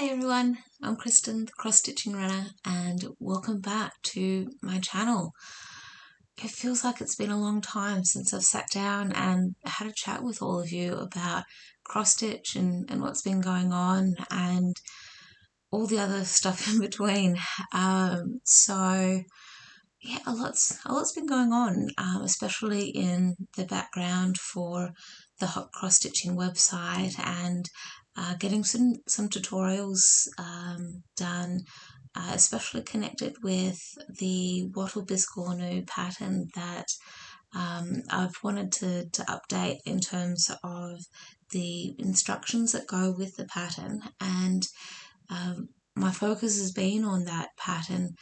Hi everyone, I'm Kristen, the cross stitching runner, and welcome back to my channel. It feels like it's been a long time since I've sat down and had a chat with all of you about cross stitch and what's been going on and all the other stuff in between. So yeah, a lot's been going on, especially in the background for the hot cross stitching website and getting some tutorials done, especially connected with the wattle Biscornu pattern that I've wanted to update in terms of the instructions that go with the pattern, and my focus has been on that pattern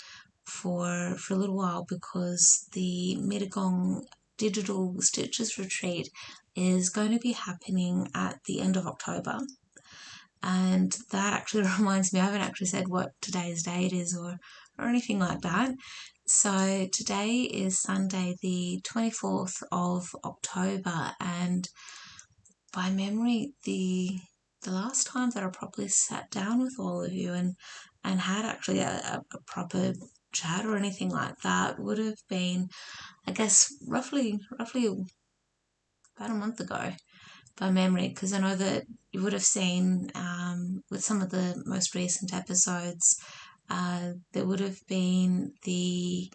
for a little while because the Mittagong Digital Stitches Retreat is going to be happening at the end of October. And that actually reminds me, I haven't actually said what today's date is or anything like that. So today is Sunday the 24th of October, and by memory the last time that I properly sat down with all of you and had actually a proper chat or anything like that would have been, I guess, roughly about a month ago by memory, because I know that you would have seen with some of the most recent episodes there would have been the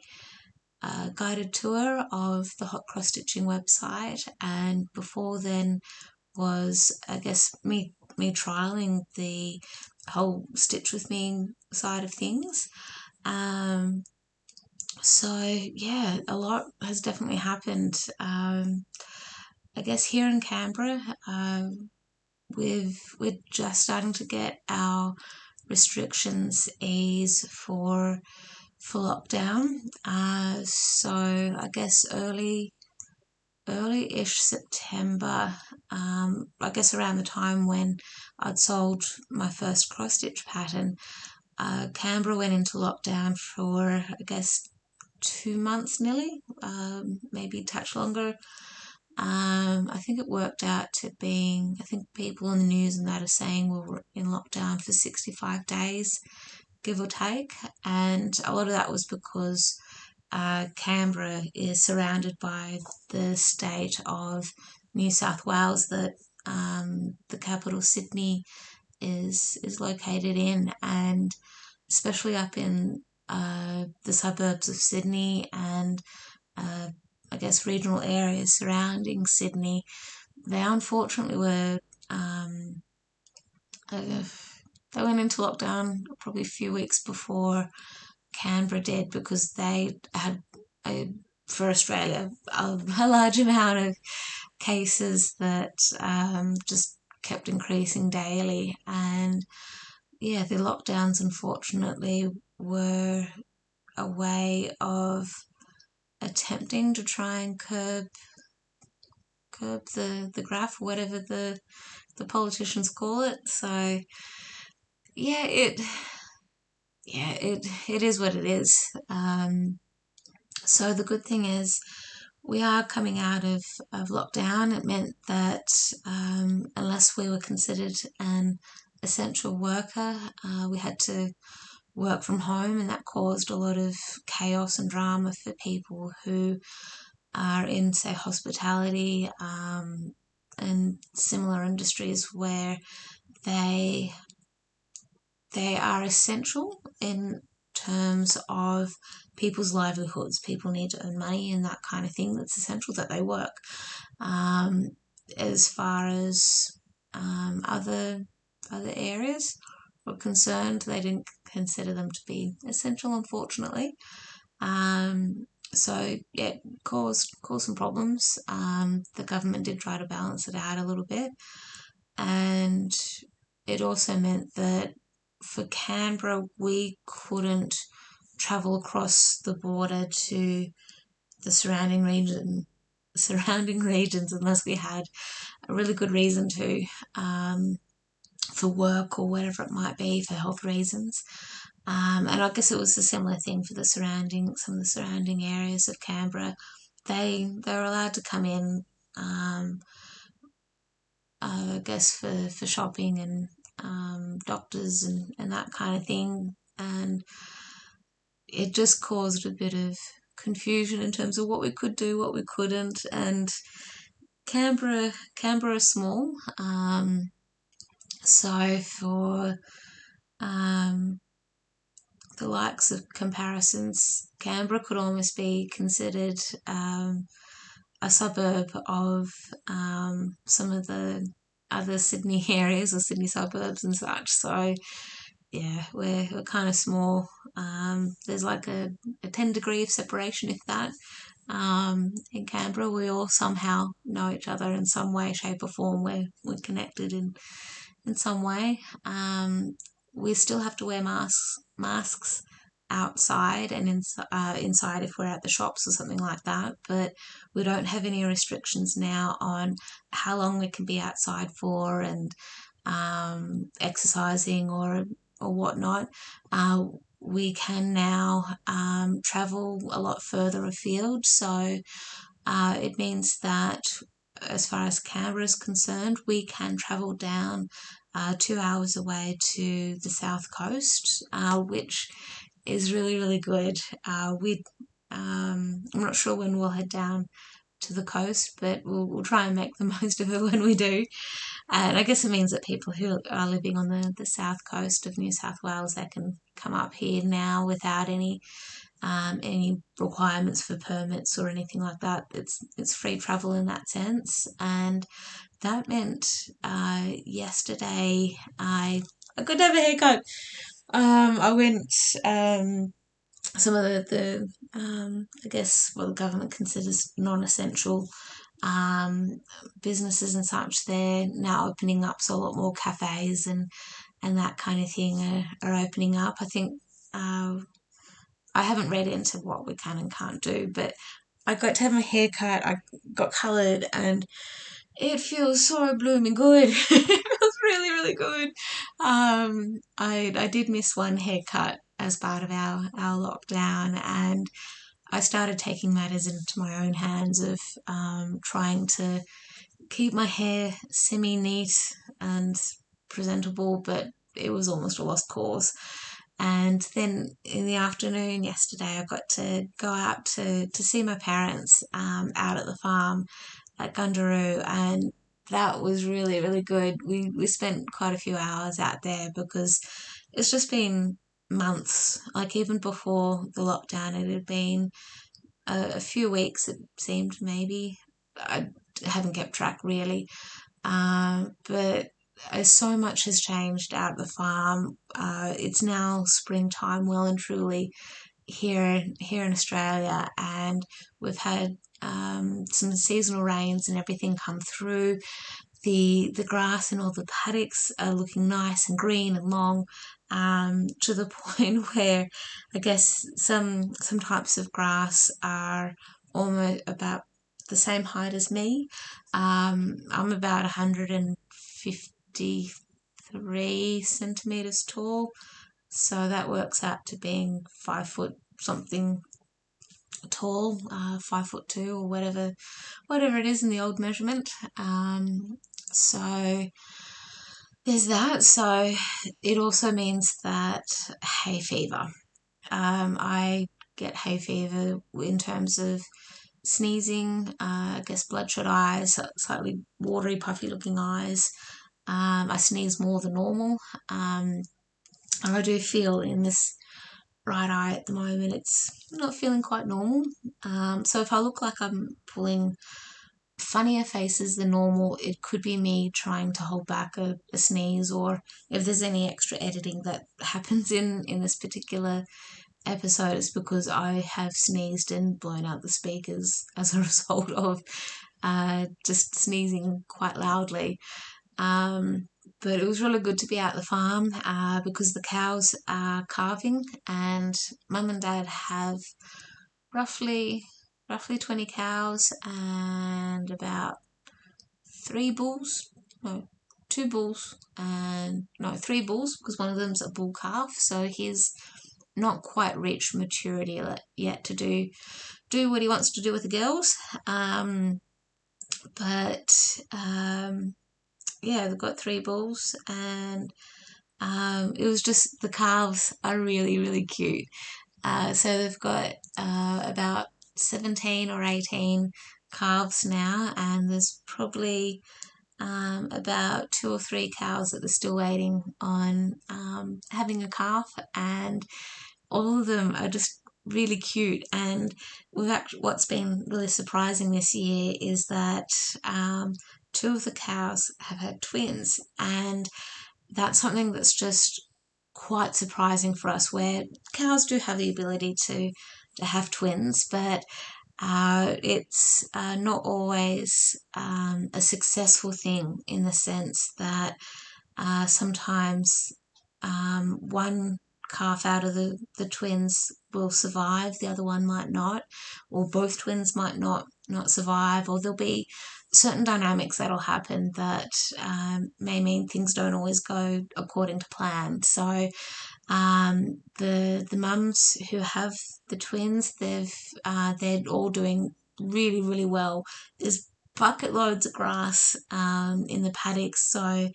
guided tour of the hot cross stitching website, and before then was, I guess, me trialing the whole Stitch With Me side of things. So yeah, a lot has definitely happened. I guess here in Canberra, we're just starting to get our restrictions eased for lockdown. So I guess early-ish September, I guess around the time when I'd sold my first cross stitch pattern, Canberra went into lockdown for, I guess, 2 months nearly, maybe a touch longer. I think it worked out to being, I think people in the news and that are saying we were in lockdown for 65 days, give or take, and a lot of that was because Canberra is surrounded by the state of New South Wales that the capital Sydney is located in, and especially up in the suburbs of Sydney and I guess regional areas surrounding Sydney, they unfortunately were they went into lockdown probably a few weeks before Canberra did, because they had for Australia a large amount of cases that just kept increasing daily, and yeah, the lockdowns unfortunately were a way of attempting to try and curb the graph, whatever the politicians call it. So yeah, it is what it is. So the good thing is we are coming out of lockdown. It meant that unless we were considered an essential worker, we had to work from home, and that caused a lot of chaos and drama for people who are in, say, hospitality and similar industries where they are essential in terms of people's livelihoods. People need to earn money and that kind of thing. That's essential that they work. As far as other areas were concerned, they didn't consider them to be essential, unfortunately. So yeah, caused some problems. The government did try to balance it out a little bit, and it also meant that for Canberra we couldn't travel across the border to the surrounding regions unless we had a really good reason to, for work or whatever it might be, for health reasons. And I guess it was a similar thing for some of the surrounding areas of Canberra. They were allowed to come in, I guess, for shopping and doctors and that kind of thing, and it just caused a bit of confusion in terms of what we could do, what we couldn't, and Canberra is small, so for the likes of comparisons, Canberra could almost be considered a suburb of some of the other Sydney areas or Sydney suburbs and such. So yeah, we're kind of small. There's like a 10 degree of separation, if that. In Canberra, we all somehow know each other in some way, shape, or form. We're connected in some way. We still have to wear masks outside and inside if we're at the shops or something like that, but we don't have any restrictions now on how long we can be outside for and exercising or whatnot. We can now travel a lot further afield, so it means that as far as Canberra is concerned, we can travel down 2 hours away to the south coast, which is really, really good. I'm not sure when we'll head down to the coast, but we'll try and make the most of it when we do. And I guess it means that people who are living on the south coast of New South Wales, they can come up here now without any requirements for permits or anything like that. It's free travel in that sense, and that meant yesterday I got to have a haircut. I went some of the I guess what the government considers non-essential businesses and such, they're now opening up, so a lot more cafes and that kind of thing are opening up. I think I haven't read into what we can and can't do, but I got to have my hair cut, I got coloured, and it feels so blooming good. It feels really, really good. I did miss one haircut as part of our lockdown, and I started taking matters into my own hands of trying to keep my hair semi-neat and presentable, but it was almost a lost cause. And then in the afternoon yesterday, I got to go out to see my parents out at the farm at Gundaroo, and that was really, really good. We spent quite a few hours out there because it's just been months. Like even before the lockdown, it had been a few weeks, it seemed, maybe. I haven't kept track really. But so much has changed out at the farm. It's now springtime, well and truly here in Australia, and we've had some seasonal rains and everything come through. The grass in all the paddocks are looking nice and green and long, to the point where I guess some types of grass are almost about the same height as me. I'm about 153 centimeters tall, so that works out to being 5 foot something tall, 5'2" or whatever it is in the old measurement. So there's that. So it also means that hay fever. I get hay fever in terms of sneezing, I guess bloodshot eyes, slightly watery, puffy looking eyes. I sneeze more than normal. And I do feel in this right eye at the moment, it's not feeling quite normal. So if I look like I'm pulling funnier faces than normal, it could be me trying to hold back a sneeze, or if there's any extra editing that happens in this particular episode, it's because I have sneezed and blown out the speakers as a result of just sneezing quite loudly. But it was really good to be out the farm because the cows are calving, and Mum and Dad have roughly 20 cows and about 3 bulls, no, 2 bulls, and no, 3 bulls, because one of them's a bull calf, so he's not quite reached maturity yet to do what he wants to do with the girls. But yeah, they've got 3 bulls, and it was just, the calves are really, really cute. So they've got about 17 or 18 calves now, and there's probably about 2 or 3 cows that are still waiting on having a calf, and all of them are just really cute. And what's been really surprising this year is that 2 of the cows have had twins, and that's something that's just quite surprising for us, where cows do have the ability to have twins, but it's not always a successful thing, in the sense that sometimes one calf out of the twins will survive, the other one might not, or both twins might not survive, or there'll be certain dynamics that'll happen that may mean things don't always go according to plan. So the mums who have the twins, they're all doing really, really well. There's bucket loads of grass in the paddocks, so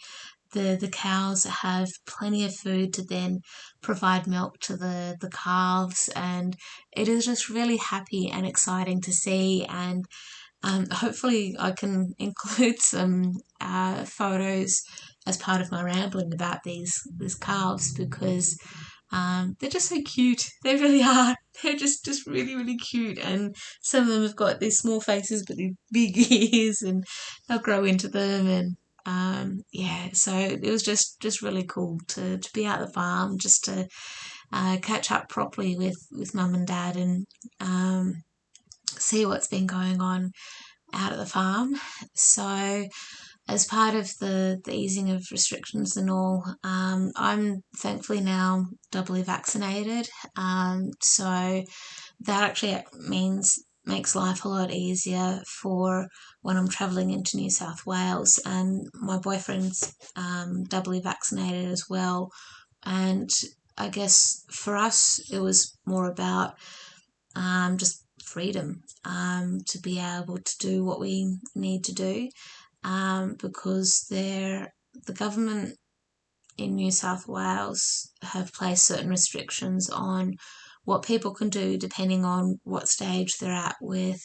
the cows have plenty of food to then provide milk to the calves, and it is just really happy and exciting to see. And hopefully I can include some photos as part of my rambling about these calves, because they're just so cute. They really are. They're just really, really cute. And some of them have got these small faces but these big ears, and they'll grow into them. And yeah, so it was just really cool to be at the farm, just to catch up properly with mum and dad, and see what's been going on out at the farm. So as part of the easing of restrictions and all, I'm thankfully now doubly vaccinated. So that actually makes life a lot easier for when I'm travelling into New South Wales. And my boyfriend's doubly vaccinated as well. And I guess for us, it was more about just freedom, to be able to do what we need to do, because the government in New South Wales have placed certain restrictions on what people can do depending on what stage they're at with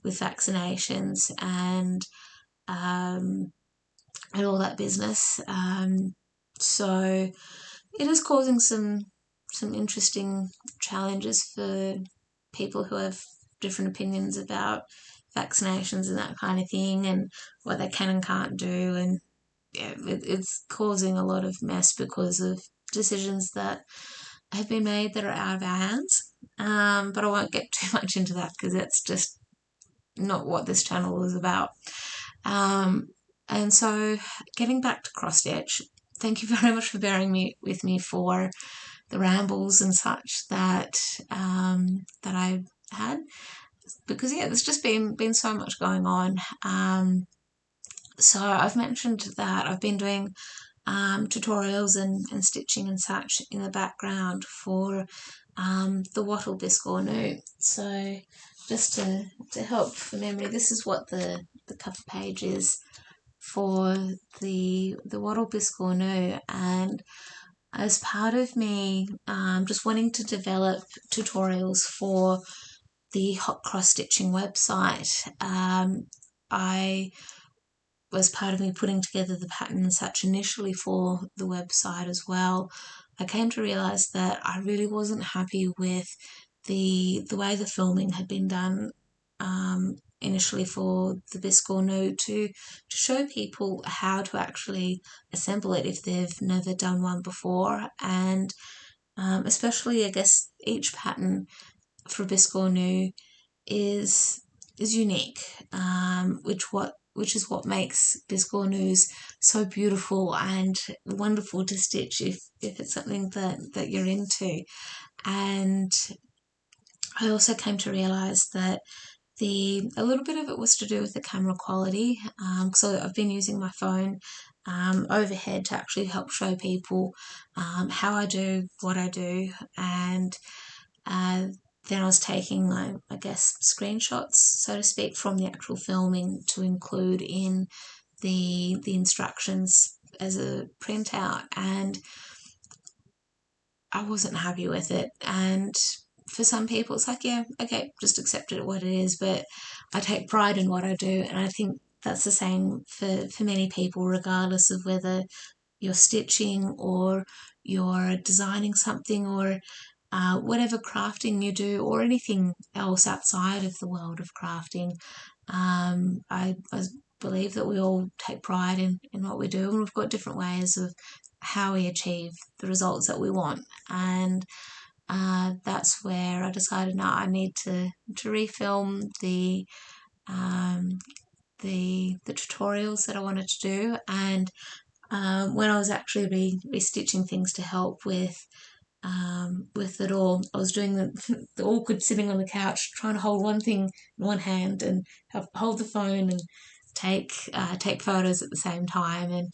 vaccinations, and all that business. So it is causing some interesting challenges for people who have different opinions about vaccinations and that kind of thing, and what they can and can't do. And yeah, it's causing a lot of mess because of decisions that have been made that are out of our hands. But I won't get too much into that, because that's just not what this channel is about. And so, getting back to cross stitch, thank you very much for bearing with me for the rambles and such that I had, because yeah, there's just been so much going on. So I've mentioned that I've been doing tutorials and stitching and such in the background for the wattle Biscornu. So just to help for memory, this is what the cover page is for the wattle Biscornu. And as part of me just wanting to develop tutorials for the hot cross stitching website, I was part of me putting together the pattern and such initially for the website as well. I came to realise that I really wasn't happy with the way the filming had been done initially for the Biscornu, to show people how to actually assemble it if they've never done one before. And especially, I guess, each pattern for Biscornu is unique, which is what makes Biscornus so beautiful and wonderful to stitch if it's something that you're into. And I also came to realise that a little bit of it was to do with the camera quality. So I've been using my phone overhead to actually help show people how I do what I do, and then I was taking, I guess, screenshots, so to speak, from the actual filming to include in the instructions printout, and I wasn't happy with it. And for some people, it's like, yeah, okay, just accept it what it is. But I take pride in what I do, and I think that's the same for many people, regardless of whether you're stitching or you're designing something, or whatever crafting you do, or anything else outside of the world of crafting. I believe that we all take pride in what we do, and we've got different ways of how we achieve the results that we want. And that's where I decided, now I need to refilm the tutorials that I wanted to do. And when I was actually restitching things to help with it all, I was doing the awkward sitting on the couch trying to hold one thing in one hand and hold the phone and take photos at the same time. And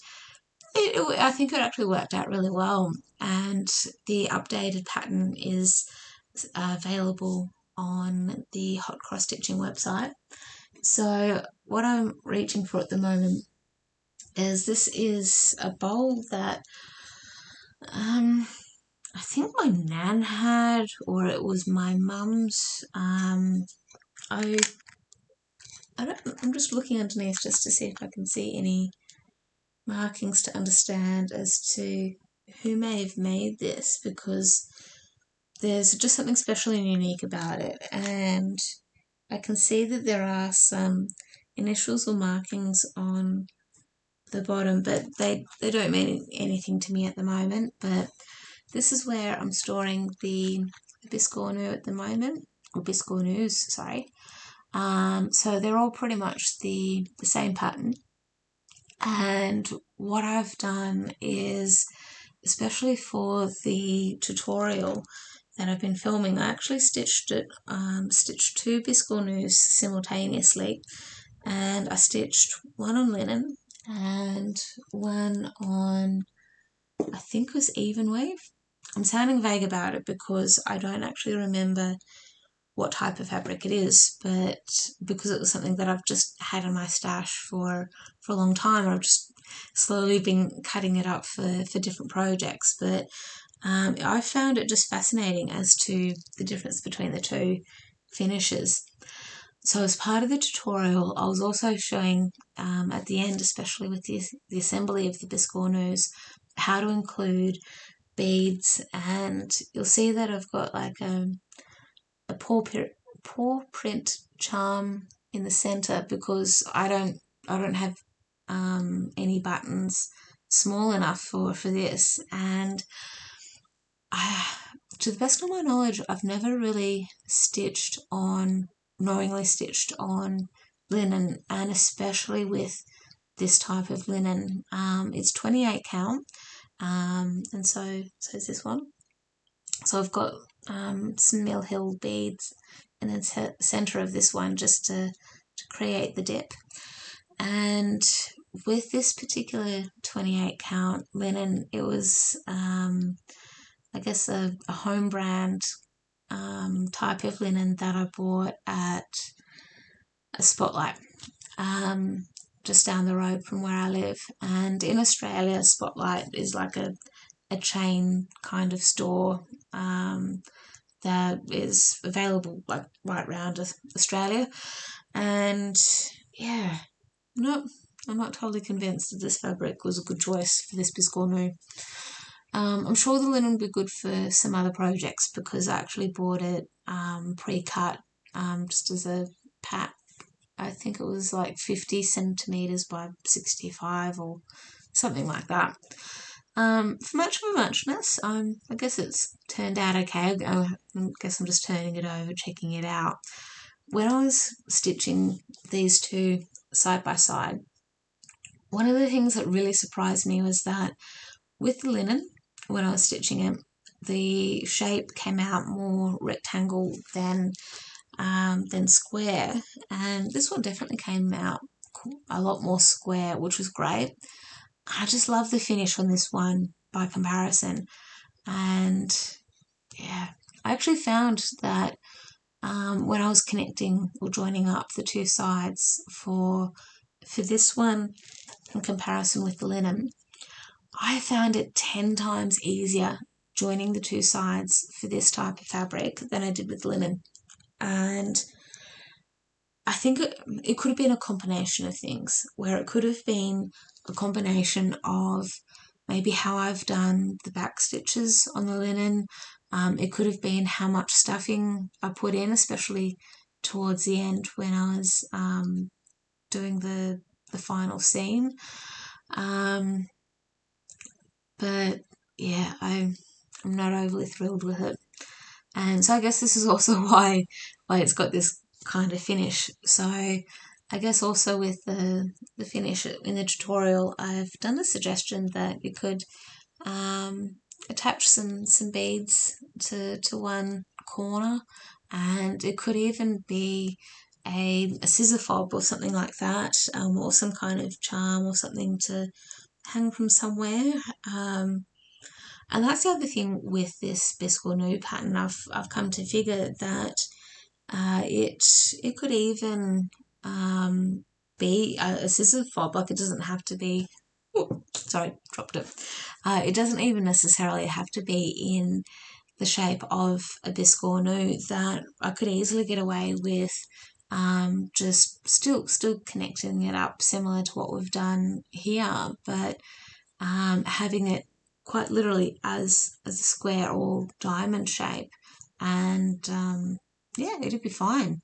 I think it actually worked out really well. And the updated pattern is available on the Hot Cross Stitching website. So what I'm reaching for at the moment is, this is a bowl that I think my nan had, or it was my mum's. I'm just looking underneath just to see if I can see any markings to understand as to who may have made this, because there's just something special and unique about it. And I can see that there are some initials or markings on the bottom, but they don't mean anything to me at the moment. But this is where I'm storing the Biscornu at the moment, or Biscornus, sorry. So they're all pretty much the same pattern. And what I've done is, especially for the tutorial that I've been filming, I actually stitched two Biscornus simultaneously, and I stitched one on linen and one on, I think it was even weave. I'm sounding vague about it because I don't actually remember what type of fabric it is, but because it was something that I've just had in my stash for a long time, I've just slowly been cutting it up for different projects. But I found it just fascinating as to the difference between the two finishes. So as part of the tutorial, I was also showing at the end, especially with the assembly of the Biscornus, how to include beads. And you'll see that I've got like a paw print charm in the center, because I don't have any buttons small enough for this. And to the best of my knowledge, I've never really knowingly stitched on linen, and especially with this type of linen. It's 28 count, and so is this one. So I've got some Mill Hill beads in the center of this one, just to create the dip. And with this particular 28 count linen, it was I guess a home brand type of linen that I bought at a Spotlight just down the road from where I live. And in Australia, Spotlight is like a chain kind of store that is available like right around Australia. And yeah, no, I'm not totally convinced that this fabric was a good choice for this Biscornu. I'm sure the linen would be good for some other projects, because I actually bought it pre-cut just as a pack. I think it was like 50 centimetres by 65 or something like that. For much of a muchness, I guess it's turned out okay. I guess I'm just turning it over, checking it out. When I was stitching these two side by side, one of the things that really surprised me was that with the linen, when I was stitching it, the shape came out more rectangle than square, and this one definitely came out a lot more square, which was great. I just love the finish on this one by comparison. And yeah, I actually found that when I was connecting or joining up the two sides for this one in comparison with the linen, I found it 10 times easier joining the two sides for this type of fabric than I did with linen. And I think it could have been a combination of things, where it could have been a combination of maybe how I've done the back stitches on the linen. It could have been how much stuffing I put in, especially towards the end when I was doing the final seam. But yeah, I'm not overly thrilled with it. And so I guess this is also why it's got this kind of finish. So I guess also with the finish in the tutorial, I've done a suggestion that you could attach some beads to one corner, and it could even be a scissor fob or something like that, or some kind of charm or something to hang from somewhere. And that's the other thing with this Biscornu pattern. I've come to figure that it could even be a scissor fob. Like, it doesn't have to be. Oh, sorry, dropped it. It doesn't even necessarily have to be in the shape of a Biscornu. That I could easily get away with just still connecting it up, similar to what we've done here, but having it quite literally as a square or diamond shape, and yeah, it'd be fine.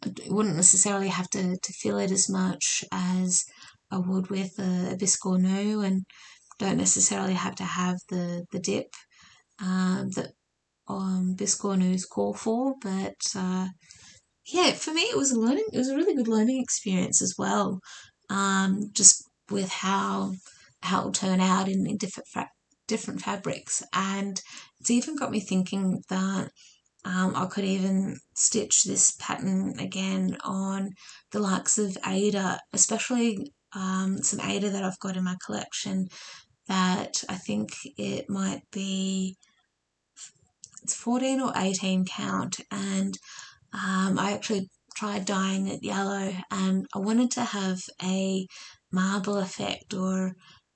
It wouldn't necessarily have to fill it as much as I would with a Biscornu, and don't necessarily have to have the dip that Biscornus call for. But yeah, for me it was a really good learning experience as well. Just with how it'll turn out in different fabrics, and it's even got me thinking that I could even stitch this pattern again on the likes of Ada, especially some Ada that I've got in my collection that I think it might be, it's 14 or 18 count, and I actually tried dyeing it yellow, and I wanted to have a marble effect, or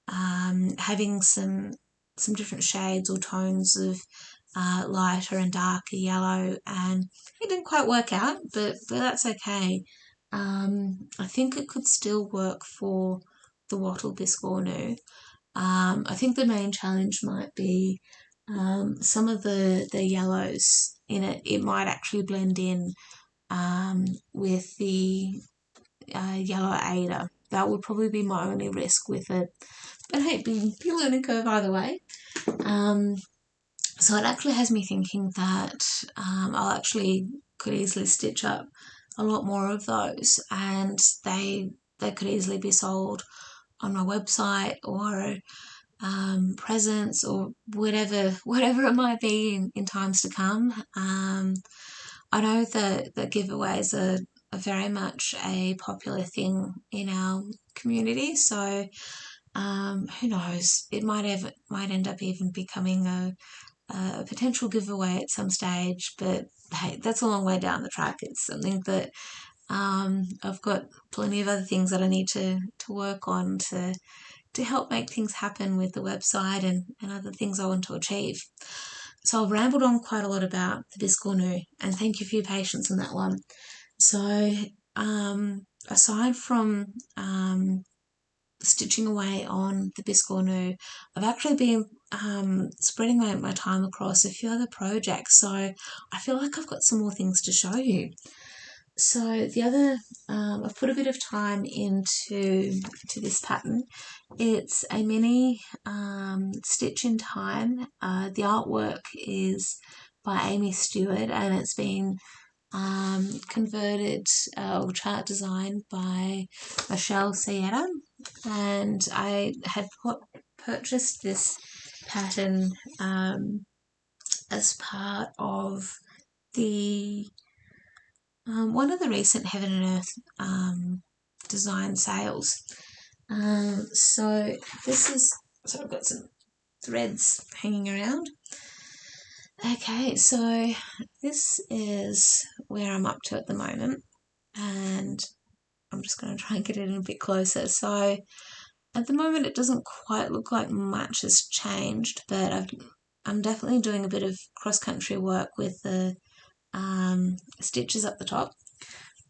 having some different shades or tones of lighter and darker yellow, and it didn't quite work out, but that's okay. I think it could still work for the wattle Biscornu. I think the main challenge might be some of the yellows in it. It might actually blend in with the yellow Ada. That would probably be my only risk with it. But hey, be learning curve either way. So it actually has me thinking that I'll actually could easily stitch up a lot more of those, and they could easily be sold on my website, or presents, or whatever it might be in times to come. I know that giveaways are very much a popular thing in our community, so who knows, it might end up even becoming a potential giveaway at some stage, but hey, that's a long way down the track. It's something that I've got plenty of other things that I need to work on to help make things happen with the website and other things I want to achieve. So I've rambled on quite a lot about the Biscornu, and thank you for your patience on that one. So aside from stitching away on the Biscornu, I've actually been spreading my time across a few other projects, so I feel like I've got some more things to show you. So the other, I've put a bit of time into this pattern. It's a mini stitch in time. The artwork is by Amiee Stewart, and it's been converted or chart designed by Michelle Sietta, and I had purchased this pattern as part of the one of the recent Heaven and Earth design sales. So this is, so I've got some threads hanging around. Okay, so this is where I'm up to at the moment, and I'm just going to try and get it in a bit closer. So At the moment it doesn't quite look like much has changed, but I'm definitely doing a bit of cross-country work with the stitches up the top,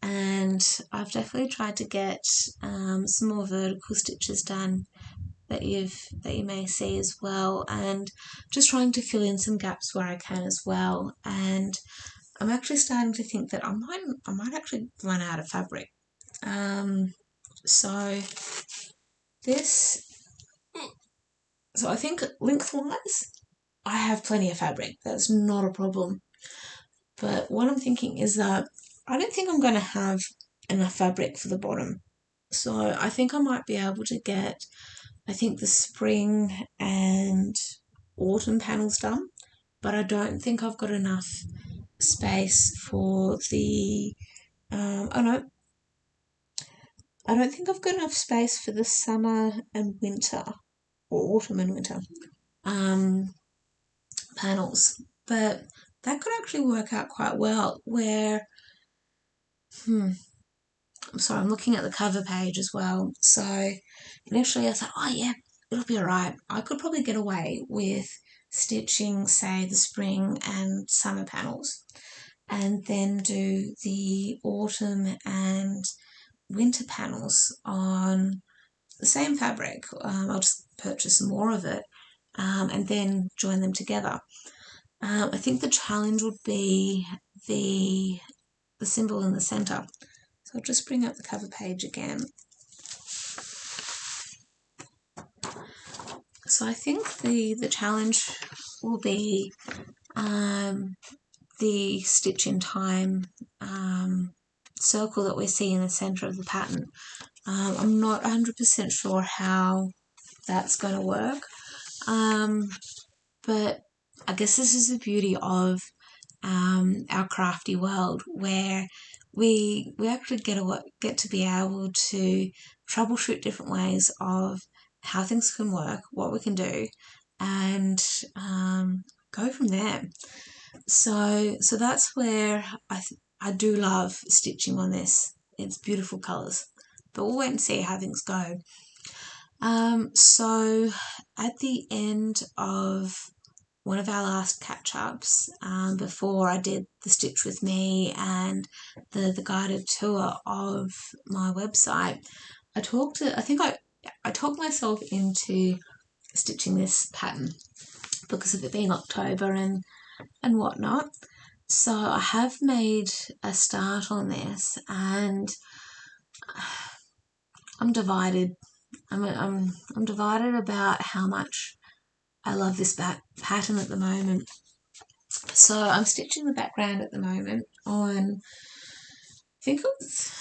and I've definitely tried to get some more vertical stitches done that you may see as well, and just trying to fill in some gaps where I can as well. And I'm actually starting to think that I might actually run out of fabric. So I think lengthwise I have plenty of fabric. That's not a problem. But what I'm thinking is that I don't think I'm going to have enough fabric for the bottom. So I think I might be able to get, I think, the spring and autumn panels done, but I don't think I've got enough space for the, I don't think I've got enough space for the summer and winter, or autumn and winter panels. But that could actually work out quite well where, I'm sorry, I'm looking at the cover page as well. So initially I thought, oh yeah, it'll be all right. I could probably get away with stitching, say, the spring and summer panels, and then do the autumn and winter panels on the same fabric. I'll just purchase some more of it and then join them together. I think the challenge would be the symbol in the center. So I'll just bring up the cover page again. So I think the challenge will be the stitch in time circle that we see in the center of the pattern. I'm not 100% sure how that's going to work, but I guess this is the beauty of our crafty world, where we actually get to be able to troubleshoot different ways of how things can work, what we can do, and go from there. So that's where I do love stitching on this. It's beautiful colours, but we'll wait and see how things go. So at the end of one of our last catch-ups, before I did the Stitch With Me and the guided tour of my website, I talked myself into stitching this pattern because of it being October and whatnot. So I have made a start on this, and I'm divided. I'm divided about how much I love this pattern at the moment. So I'm stitching the background at the moment on, I think it was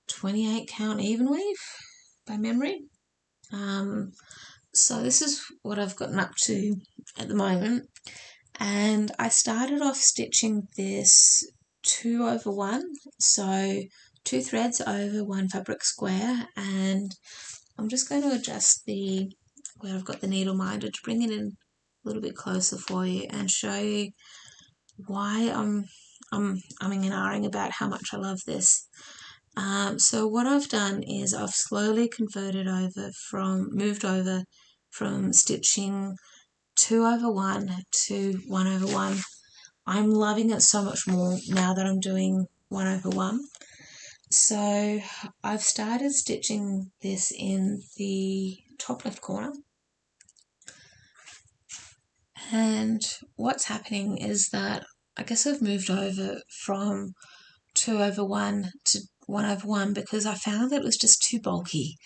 28 count even weave by memory. So this is what I've gotten up to at the moment, and I started off stitching this 2/1, so 2 threads over 1 fabric square, and I'm just going to adjust where I've got the needle minder to bring it in a little bit closer for you and show you why I'm umming and ahhing about how much I love this. So what I've done is I've slowly moved over from stitching 2/1 to 1/1. I'm loving it so much more now that I'm doing 1/1. So I've started stitching this in the top left corner, and what's happening is that I guess I've moved over from 2/1 to 1/1 because I found that it was just too bulky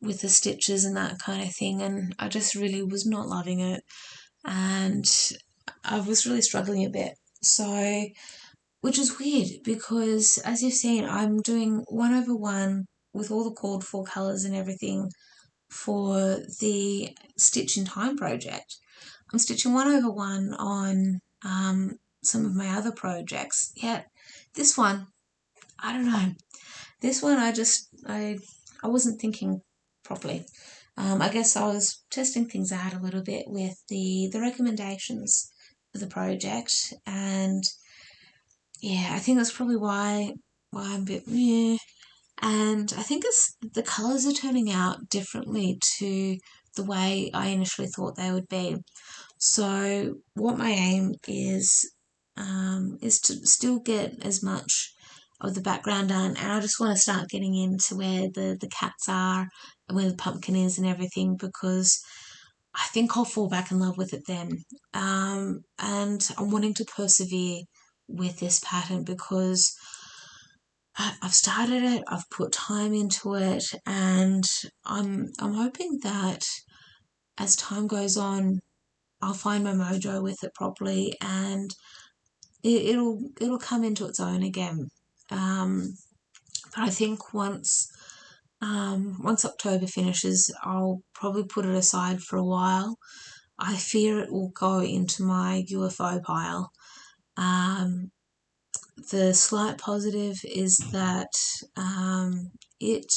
with the stitches and that kind of thing, and I just really was not loving it, and I was really struggling a bit. So, which is weird because, as you've seen, I'm doing 1/1 with all the called for colours and everything for the Stitch in Time project. I'm stitching 1/1 on some of my other projects. Yet this one, I don't know. This one I wasn't thinking properly. I guess I was testing things out a little bit with the recommendations for the project, and yeah, I think that's probably why I'm a bit meh. and I think the colours are turning out differently to the way I initially thought they would be. So what my aim is to still get as much of the background done, and I just want to start getting into where the cats are and where the pumpkin is and everything, because I think I'll fall back in love with it then. And I'm wanting to persevere with this pattern because I've started it, I've put time into it, and I'm hoping that as time goes on, I'll find my mojo with it properly, and it'll come into its own again. But I think once October finishes, I'll probably put it aside for a while. I fear it will go into my UFO pile. The slight positive is that it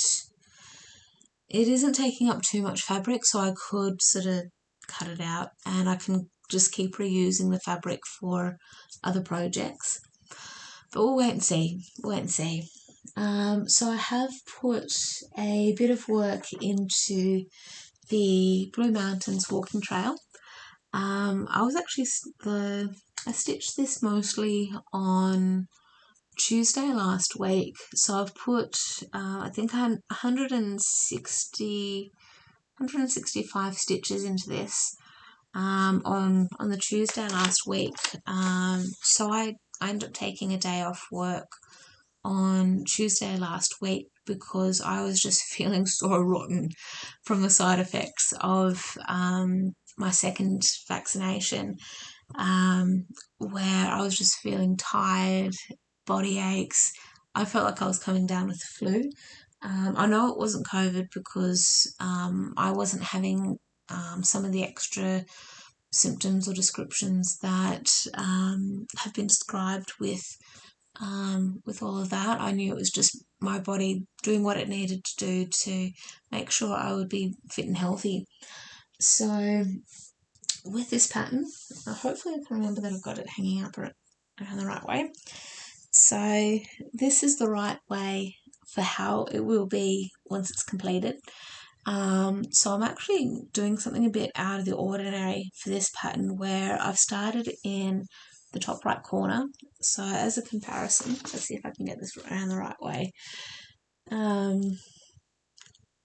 isn't taking up too much fabric, so I could sort of cut it out and I can just keep reusing the fabric for other projects. But we'll wait and see. So I have put a bit of work into the Blue Mountains walking trail. I stitched this mostly on Tuesday last week, so I've put I think 165 stitches into this on the Tuesday last week. So I ended up taking a day off work on Tuesday last week because I was just feeling so rotten from the side effects of my second vaccination, where I was just feeling tired, body aches. I felt like I was coming down with the flu. I know it wasn't COVID because I wasn't having some of the extra symptoms or descriptions that have been described with all of that. I knew it was just my body doing what it needed to do to make sure I would be fit and healthy. So with this pattern, hopefully I can remember that I've got it hanging up around the right way. So this is the right way for how it will be once it's completed. So I'm actually doing something a bit out of the ordinary for this pattern, where I've started in the top right corner. So as a comparison, let's see if I can get this around the right way.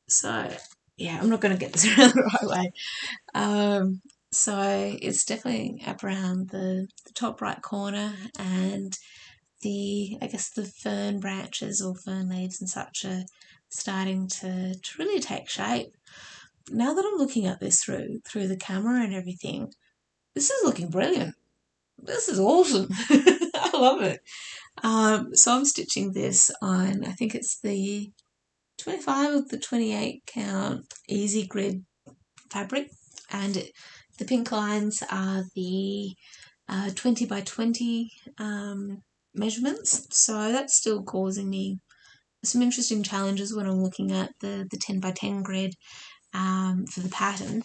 So yeah, I'm not going to get this around the right way. So it's definitely up around the top right corner, and I guess the fern branches or fern leaves and such are starting to really take shape. Now that I'm looking at this through the camera and everything, this is looking brilliant. This is awesome. I love it. So I'm stitching this on, I think it's the 25 or the 28 count easy grid fabric, and the pink lines are the 20 by 20 measurements. So that's still causing me some interesting challenges when I'm looking at the 10 by 10 grid for the pattern.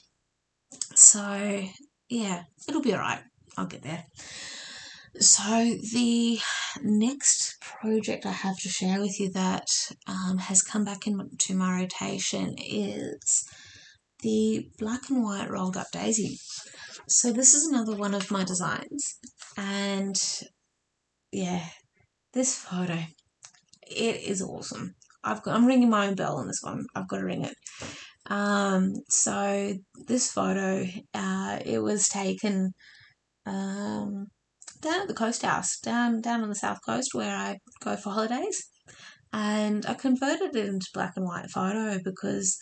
So yeah, it'll be alright. I'll get there. So the next project I have to share with you that has come back into my rotation is the black and white rolled up daisy. So this is another one of my designs, and yeah, this photo, it is awesome. I'm ringing my own bell on this one. I've got to ring it. So this photo, it was taken down at the coast house, down on the south coast where I go for holidays, and I converted it into black and white photo because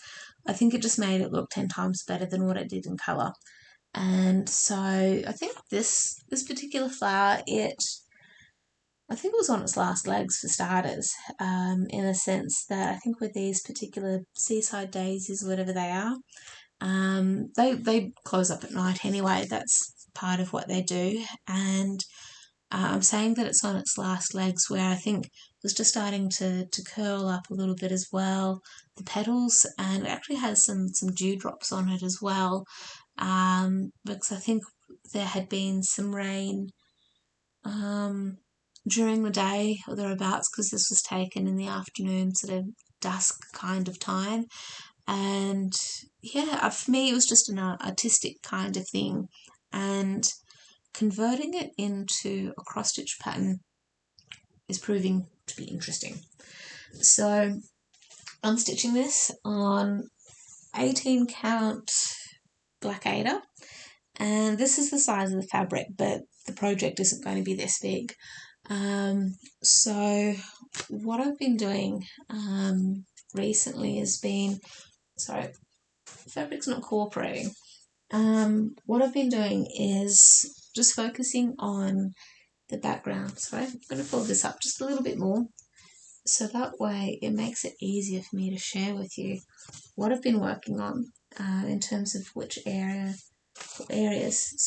I think it just made it look 10 times better than what it did in colour. And so I think this particular flower, I think it was on its last legs for starters, in a sense that I think with these particular seaside daisies, whatever they are, they close up at night anyway. That's part of what they do. And I'm saying that it's on its last legs, where I think it was just starting to curl up a little bit as well, the petals, and it actually has some dewdrops on it as well, because I think there had been some rain during the day or thereabouts, because this was taken in the afternoon, sort of dusk kind of time. And yeah, for me, it was just an artistic kind of thing. And converting it into a cross-stitch pattern is proving to be interesting. So I'm stitching this on 18 count black Aida, and this is the size of the fabric, but the project isn't going to be this big. So what I've been doing recently has been, sorry, fabric's not cooperating. What I've been doing is just focusing on the background. So I'm going to fold this up just a little bit more, so that way it makes it easier for me to share with you what I've been working on in terms of which areas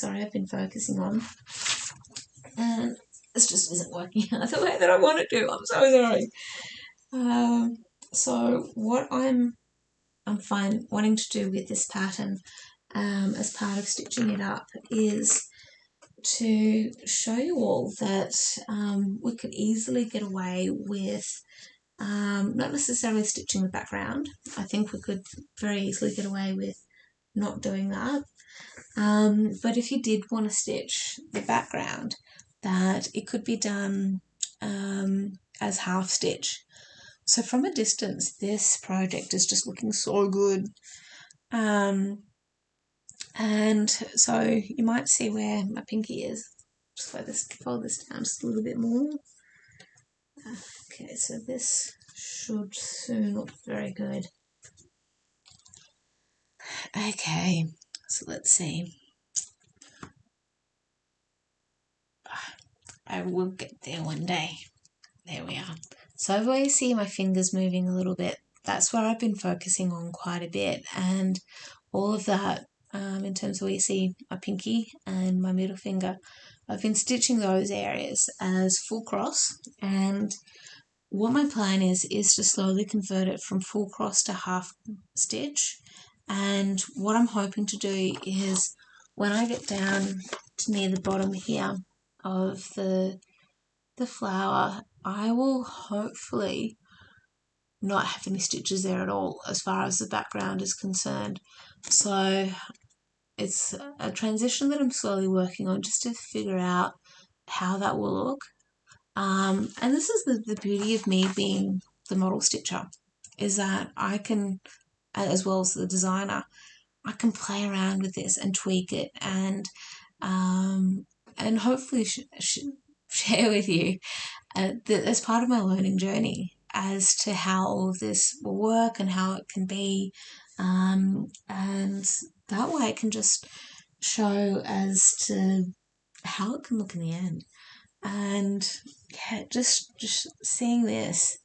I've been focusing on. And this just isn't working out the way that I want it to. I'm so sorry. So what I'm wanting to do with this pattern as part of stitching it up is to show you all that we could easily get away with not necessarily stitching the background. I think we could very easily get away with not doing that. But if you did want to stitch the background, that it could be done as half stitch. So from a distance, this project is just looking so good. And so you might see where my pinky is. Just fold this down just a little bit more. Okay, so this should soon look very good. Okay, so let's see. I will get there one day. There we are. So where you see my fingers moving a little bit, that's where I've been focusing on quite a bit. And all of that, in terms of where you see my pinky and my middle finger, I've been stitching those areas as full cross. And what my plan is to slowly convert it from full cross to half stitch. And what I'm hoping to do is when I get down to near the bottom here of the flower, I will hopefully not have any stitches there at all as far as the background is concerned. So it's a transition that I'm slowly working on just to figure out how that will look. And this is the beauty of me being the model stitcher, is that I can, as well as the designer, I can play around with this and tweak it and hopefully share with you as part of my learning journey as to how all of this will work and how it can be, and that way I can just show as to how it can look in the end. And yeah, just seeing this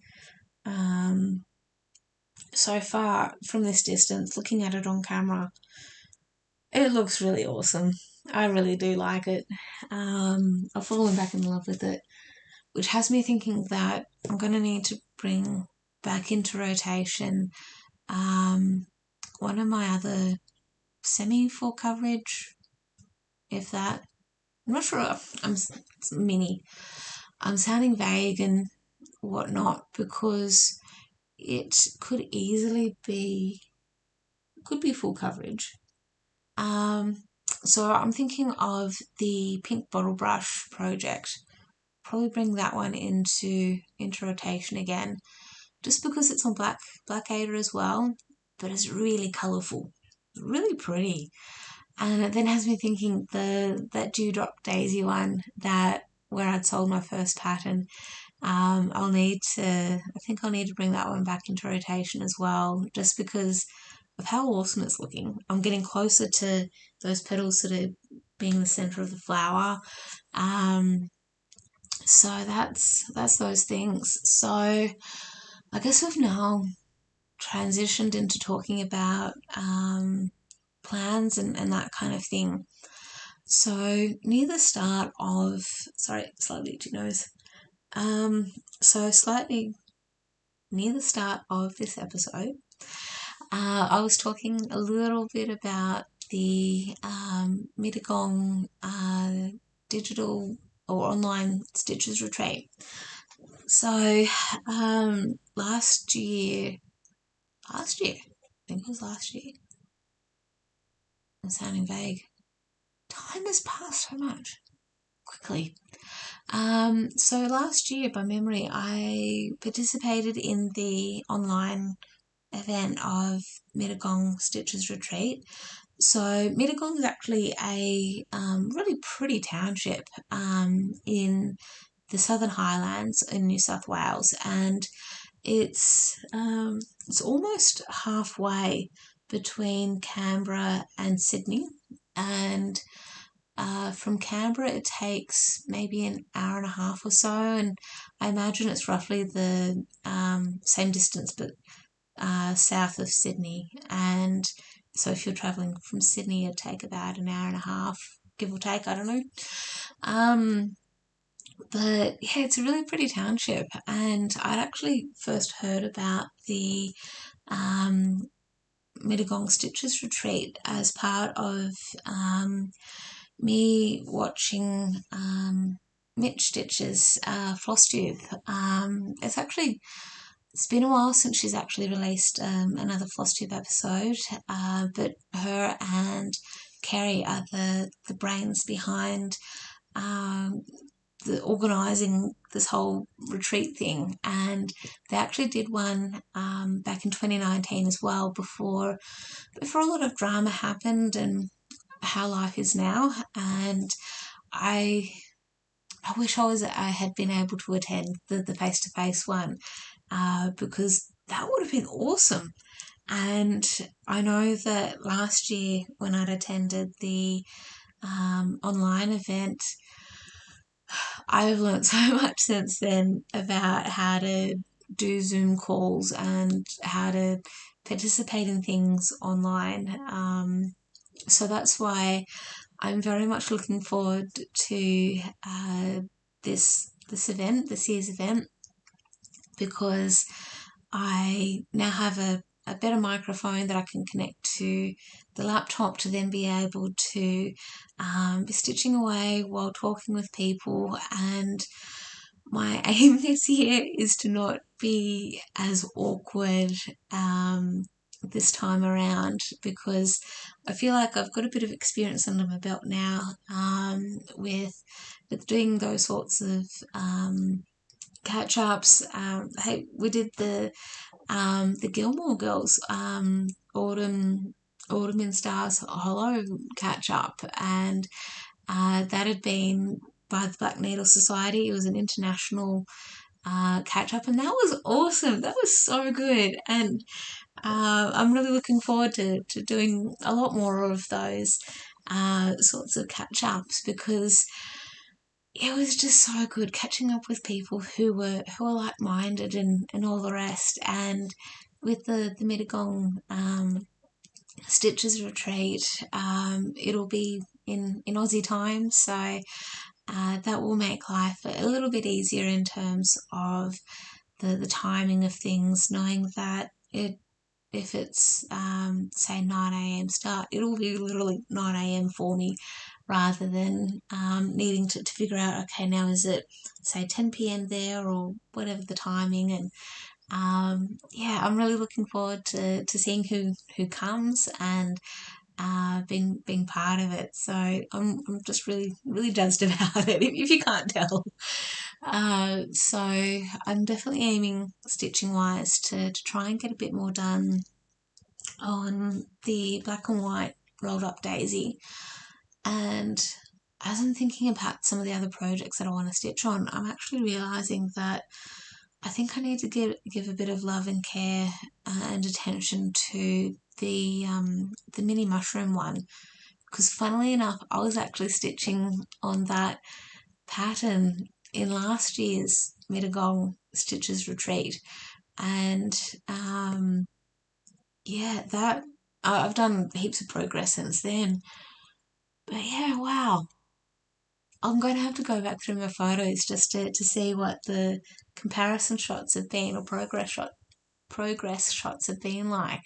so far from this distance, looking at it on camera, it looks really awesome. I really do like it. I've fallen back in love with it, which has me thinking that I'm going to need to bring back into rotation one of my other semi-full coverage, if that. I'm not sure. It's mini. I'm sounding vague and whatnot because it could easily be, could be full coverage. So I'm thinking of the pink bottle brush project. Probably bring that one into rotation again, just because it's on black Aida as well, but it's really colourful, really pretty. And it then has me thinking that Dewdrop Daisy one, that where I'd sold my first pattern, I think I'll need to bring that one back into rotation as well, just because of how awesome it's looking. I'm getting closer to those petals sort of being the centre of the flower. So that's those things. So I guess we've now transitioned into talking about plans and that kind of thing. So near the start of, sorry, slightly itchy nose. So slightly near the start of this episode, I was talking a little bit about the Mittagong digital or online stitches retreat. So last year, I think it was last year. I'm sounding vague. Time has passed so much quickly. So last year, by memory, I participated in the online event of Mittagong Stitches Retreat. So Mittagong is actually a really pretty township in the Southern Highlands in New South Wales, and it's almost halfway between Canberra and Sydney, and from Canberra it takes maybe an hour and a half or so, and I imagine it's roughly the same distance but south of Sydney. And so if you're travelling from Sydney, it'd take about an hour and a half, give or take, I don't know. But yeah, it's a really pretty township, and I'd actually first heard about the Mittagong Stitches retreat as part of me watching Mitch Stitch's Flosstube. It's been a while since she's actually released another Flosstube episode, but her and Kerry are the brains behind the organising this whole retreat thing, and they actually did one back in 2019 as well, before a lot of drama happened and how life is now. And I wish I had been able to attend the face-to-face one, because that would have been awesome. And I know that last year when I'd attended the online event, I've learned so much since then about how to do Zoom calls and how to participate in things online. So that's why I'm very much looking forward to this event, this year's event, because I now have a better microphone that I can connect to the laptop to then be able to be stitching away while talking with people. And my aim this year is to not be as awkward this time around, because I feel like I've got a bit of experience under my belt now with doing those sorts of catch-ups. Hey, we did the Gilmore Girls Autumn in Stars Hollow catch-up, and that had been by the Black Needle Society. It was an international catch-up, and that was awesome. That was so good, and I'm really looking forward to doing a lot more of those sorts of catch-ups, because it was just so good catching up with people who were like-minded and all the rest. And with the Mittagong Stitches retreat, it'll be in Aussie time, so that will make life a little bit easier in terms of the timing of things, knowing that if it's say 9 a.m. start, it'll be literally 9 a.m. for me, rather than needing to figure out, okay, now is it say 10 p.m. there, or whatever the timing. And yeah, I'm really looking forward to seeing who comes and being part of it. So I'm just really jazzed about it, if you can't tell. So I'm definitely aiming, stitching wise, to try and get a bit more done on the black and white rolled up daisy. And as I'm thinking about some of the other projects that I want to stitch on, I'm actually realising that I think I need to give a bit of love and care and attention to the mini mushroom one, because funnily enough, I was actually stitching on that pattern in last year's Mittagong Stitches retreat, and yeah, that I've done heaps of progress since then. But yeah, wow. I'm going to have to go back through my photos just to see what the comparison shots have been, or progress shots have been like,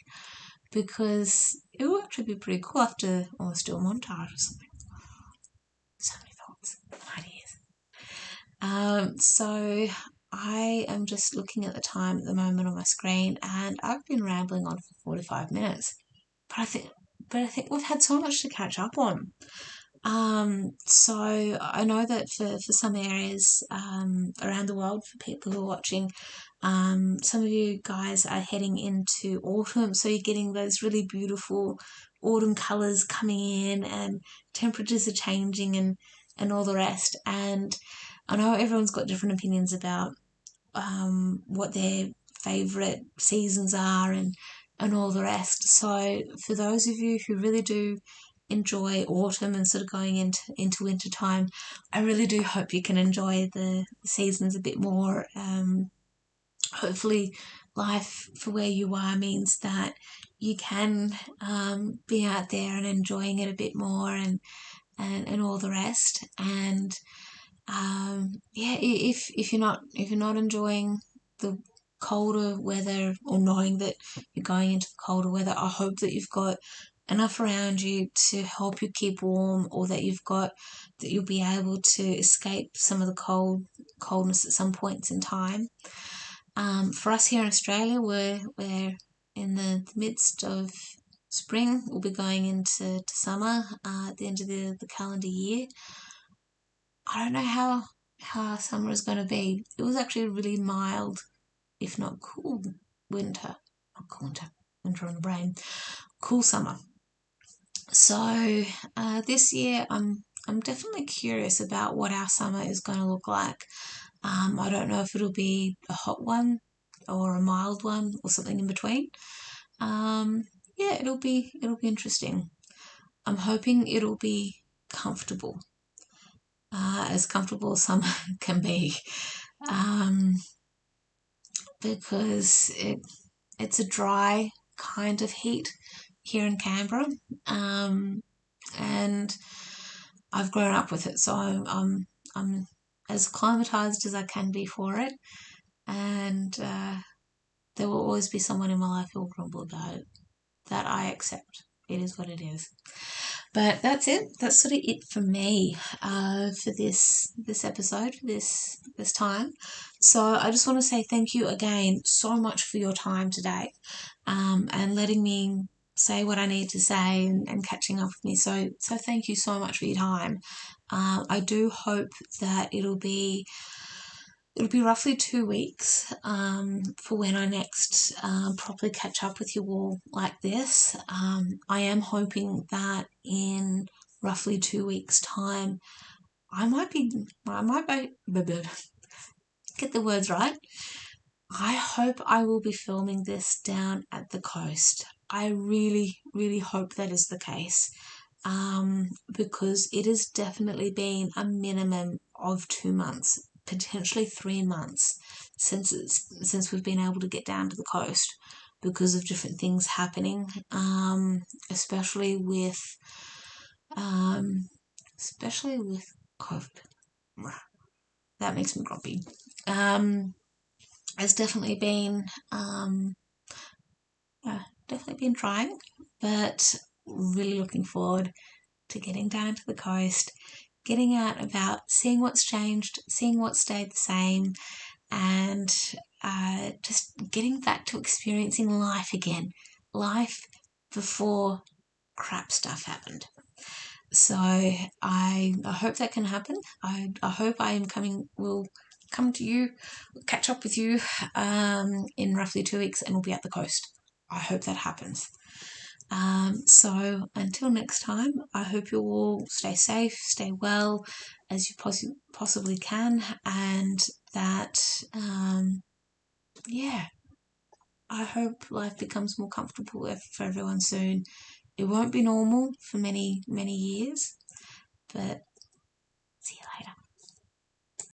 because it will actually be pretty cool after almost do a montage or something. So many thoughts and ideas. So I am just looking at the time at the moment on my screen, and I've been rambling on for 45 minutes. But I think we've had so much to catch up on. So I know that for some areas around the world, for people who are watching, some of you guys are heading into autumn, so you're getting those really beautiful autumn colours coming in, and temperatures are changing, and all the rest. And I know everyone's got different opinions about what their favourite seasons are, and all the rest. So for those of you who really do enjoy autumn and sort of going into winter time, I really do hope you can enjoy the seasons a bit more. Hopefully life for where you are means that you can be out there and enjoying it a bit more, and all the rest. And yeah, if you're not enjoying the colder weather, or knowing that you're going into the colder weather, I hope that you've got enough around you to help you keep warm, or that you'll be able to escape some of the coldness at some points in time. For us here in Australia, we're in the midst of spring. We'll be going into summer at the end of the calendar year. I don't know how summer is going to be. It was actually a really mild, if not cool, winter. Not cool winter, winter on the brain. Cool summer. So this year, I'm definitely curious about what our summer is going to look like. I don't know if it'll be a hot one, or a mild one, or something in between. Yeah, it'll be interesting. I'm hoping it'll be comfortable. As comfortable as summer can be, because it's a dry kind of heat here in Canberra, and I've grown up with it, so I'm as acclimatized as I can be for it, and there will always be someone in my life who will grumble about it. That I accept. It is what it is. But that's it. That's sort of it for me for this episode, for this time. So I just want to say thank you again so much for your time today, and letting me say what I need to say, and catching up with me. So thank you so much for your time. I do hope that it'll be roughly 2 weeks for when I next properly catch up with you all like this. I am hoping that in roughly 2 weeks' time, I might get the words right. I hope I will be filming this down at the coast. I really, really hope that is the case. Because it has definitely been a minimum of 2 months, potentially 3 months, since we've been able to get down to the coast, because of different things happening, especially with COVID. That makes me grumpy. It's definitely been trying, but really looking forward to getting down to the coast, getting out and about, seeing what's changed, seeing what stayed the same, and just getting back to experiencing life again. Life before crap stuff happened. So I hope that can happen. I hope will come to you, catch up with you in roughly 2 weeks, and we'll be at the coast. I hope that happens. So until next time, I hope you all stay safe, stay well as you possibly can, and that, I hope life becomes more comfortable for everyone soon. It won't be normal for many, many years, but see you later.